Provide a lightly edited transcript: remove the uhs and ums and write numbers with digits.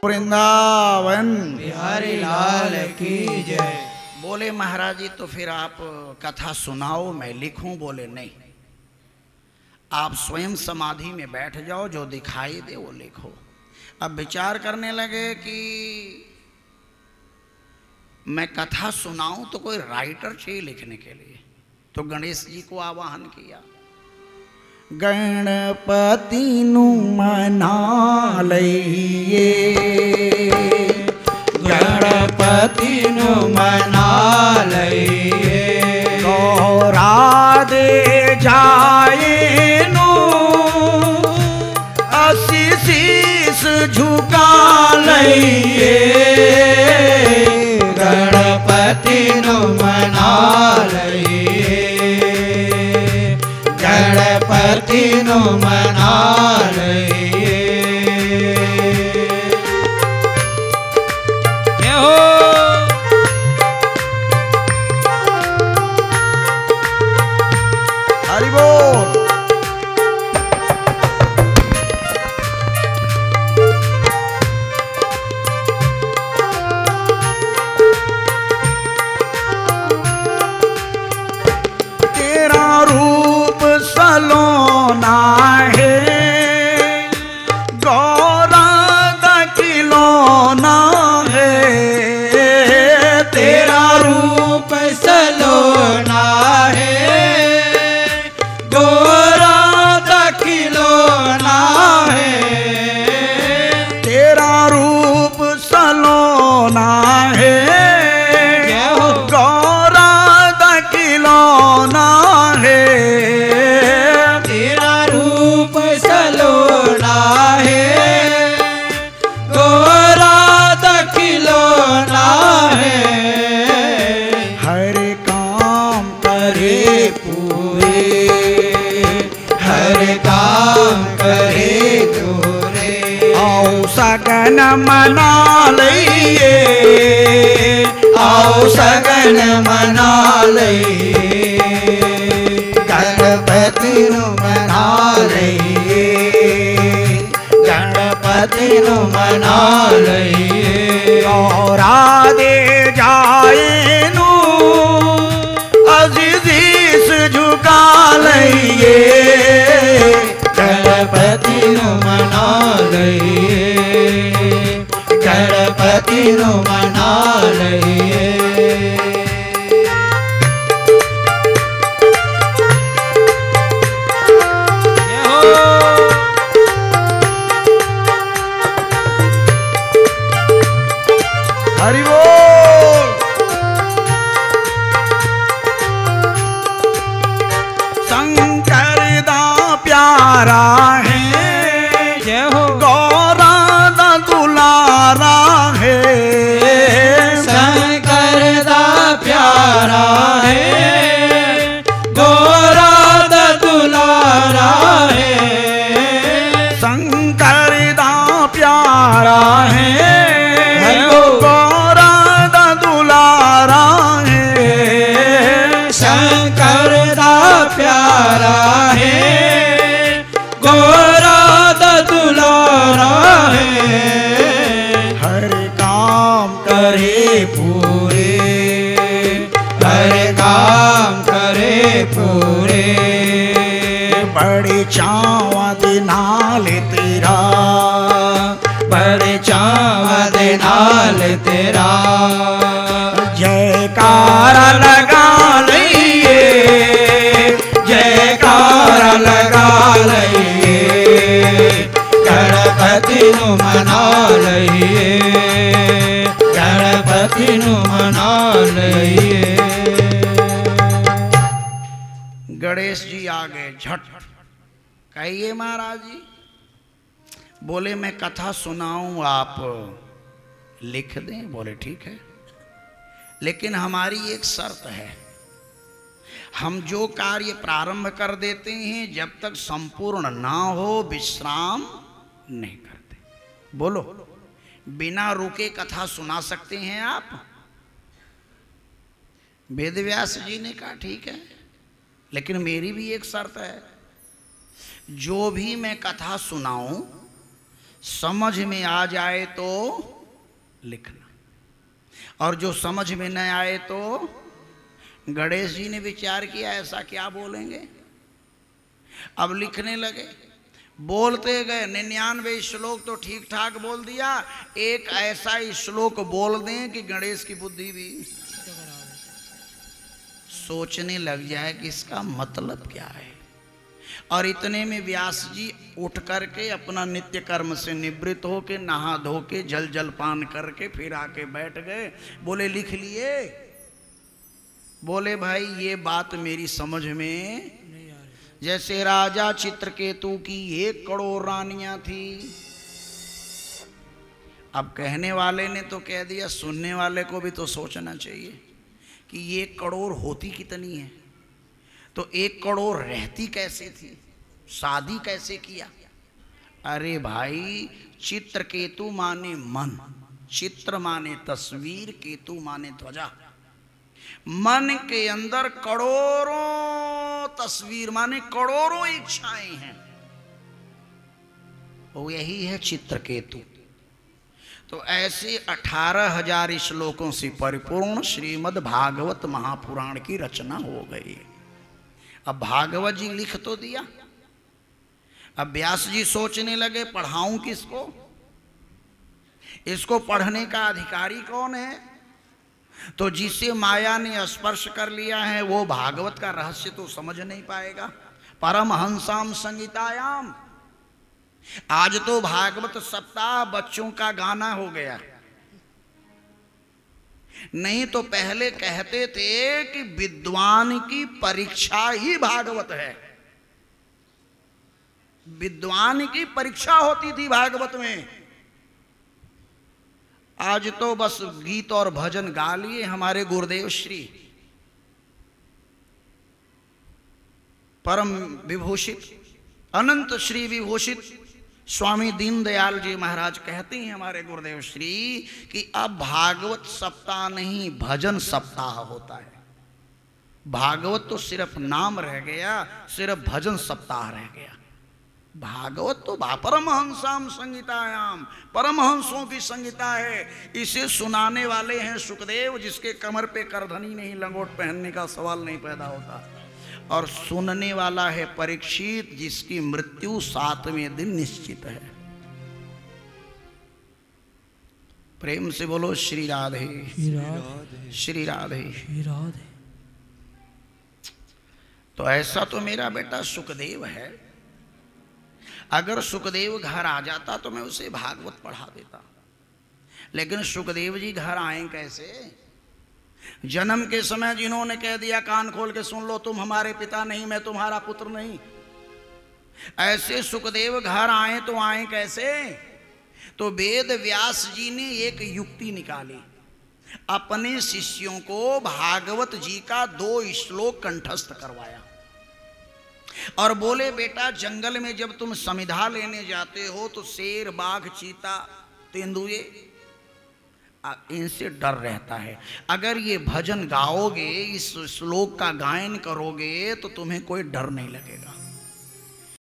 वृंदावन बिहारी लाल की जय। बोले महाराज जी तो फिर आप कथा सुनाओ, मैं लिखूं? बोले नहीं, आप स्वयं समाधि में बैठ जाओ, जो दिखाई दे वो लिखो। अब विचार करने लगे कि मैं कथा सुनाऊं तो कोई राइटर चाहिए लिखने के लिए, तो गणेश जी को आवाहन किया। गणपति नु मना लइए, गणपति नु मना लइए, गौरा दे जाए नु असी शीस झुका लइए, गणपति नु मना लइए, गणपति नु मना लइए। जय हो। हरि बोल। तेरा रूप सलोना है, गौरा दखिलौना है, तेरा रूप सलोना है, गोरा दखिलौना है, तेरा रूप सलोना है, गौरा दखिलौना है, तेरा रूप सलोना है, गोरा दखिलौना है, हर काम करे पूरे हर काम करे तोरे, आओ सगन मना लइए, आओ सगन मना लइए, गणपति नु मना लइए, गणपति नु मना लइए, गौरा दे जाए नु अजीज झुका लइए, गणपति नु मना लइए, गणपति नु मना लइए। हरि बोल। शंकर दा प्यारा है, जय हो। गौरा दा दुलारा है, शंकर दा प्यारा है, गोरा दा दुलारा है, शंकर दा प्यारा है, हेलो। गौरा दा दुलारा है, शंकर दा प्यारा है, गोरा दा दुलारा है, हर काम करे पूरे हर काम करे पूरे, बड़ी चावा दिनाल तेरा, बड़े चावद नाल तेरा, जयकारा लगा लइए, जयकारा लगा लइए, गणपति नु मना लइए, गणपति नु मना लइए। गणेश जी आ गए झट। कहिए महाराज जी। बोले मैं कथा सुनाऊं, आप लिख दें? बोले ठीक है, लेकिन हमारी एक शर्त है, हम जो कार्य प्रारंभ कर देते हैं जब तक संपूर्ण ना हो विश्राम नहीं करते। बोलो, बिना रुके कथा सुना सकते हैं आप? वेदव्यास जी ने कहा ठीक है, लेकिन मेरी भी एक शर्त है, जो भी मैं कथा सुनाऊं समझ में आ जाए तो लिखना, और जो समझ में न आए तो गणेश जी ने विचार किया ऐसा क्या बोलेंगे। अब लिखने लगे, बोलते गए। 99 श्लोक तो ठीक ठाक बोल दिया, एक ऐसा ही श्लोक बोल दें कि गणेश की बुद्धि भी सोचने लग जाए कि इसका मतलब क्या है। और इतने में व्यास जी उठ करके अपना नित्य कर्म से निवृत्त होके नहा धो के जल जलपान करके फिर आके बैठ गए। बोले लिख लिए? बोले भाई ये बात मेरी समझ में, जैसे राजा चित्रकेतु की 1 करोड़ रानियां थी। अब कहने वाले ने तो कह दिया, सुनने वाले को भी तो सोचना चाहिए कि 1 करोड़ होती कितनी है, तो 1 करोड़ रहती कैसे थी, शादी कैसे किया। अरे भाई चित्रकेतु माने मन, चित्र माने तस्वीर, केतु माने ध्वजा। मन के अंदर करोड़ों तस्वीर माने करोड़ों इच्छाएं हैं, वो यही है चित्रकेतु। तो ऐसे 18,000 श्लोकों से परिपूर्ण श्रीमद् भागवत महापुराण की रचना हो गई। अब भागवत जी लिख तो दिया, अब व्यास जी सोचने लगे पढ़ाऊं किसको, इसको पढ़ने का अधिकारी कौन है। तो जिसे माया ने स्पर्श कर लिया है वो भागवत का रहस्य तो समझ नहीं पाएगा। परमहंसाम संगीतायाम, आज तो भागवत सप्ताह बच्चों का गाना हो गया, नहीं तो पहले कहते थे कि विद्वान की परीक्षा ही भागवत है। विद्वान की परीक्षा होती थी भागवत में। आज तो बस गीत और भजन गा लिए हमारे गुरुदेव श्री परम विभूषित अनंत श्री विभूषित स्वामी दीनदयाल जी महाराज कहते हैं हमारे गुरुदेव श्री कि अब भागवत सप्ताह नहीं भजन सप्ताह होता है। भागवत तो सिर्फ नाम रह गया, सिर्फ भजन सप्ताह रह गया। भागवत तो परमहंसाम संगीतायाम, परमहंसों की संगीता है। इसे सुनाने वाले हैं सुखदेव, जिसके कमर पे करधनी नहीं, लंगोट पहनने का सवाल नहीं पैदा होता। और सुनने वाला है परीक्षित, जिसकी मृत्यु 7वें दिन निश्चित है। प्रेम से बोलो श्री राधे श्री राधे श्री राधे। तो ऐसा तो मेरा बेटा सुखदेव है, अगर सुखदेव घर आ जाता तो मैं उसे भागवत पढ़ा देता। लेकिन सुखदेव जी घर आए कैसे? जन्म के समय जिन्होंने कह दिया कान खोल के सुन लो, तुम हमारे पिता नहीं, मैं तुम्हारा पुत्र नहीं, ऐसे सुखदेव घर आए तो आए कैसे? तो वेद व्यास जी ने एक युक्ति निकाली, अपने शिष्यों को भागवत जी का 2 श्लोक कंठस्थ करवाया और बोले बेटा जंगल में जब तुम समिधा लेने जाते हो तो शेर बाघ चीता तेंदुए इनसे डर रहता है। अगर ये भजन गाओगे, इस श्लोक का गायन करोगे तो तुम्हें कोई डर नहीं लगेगा।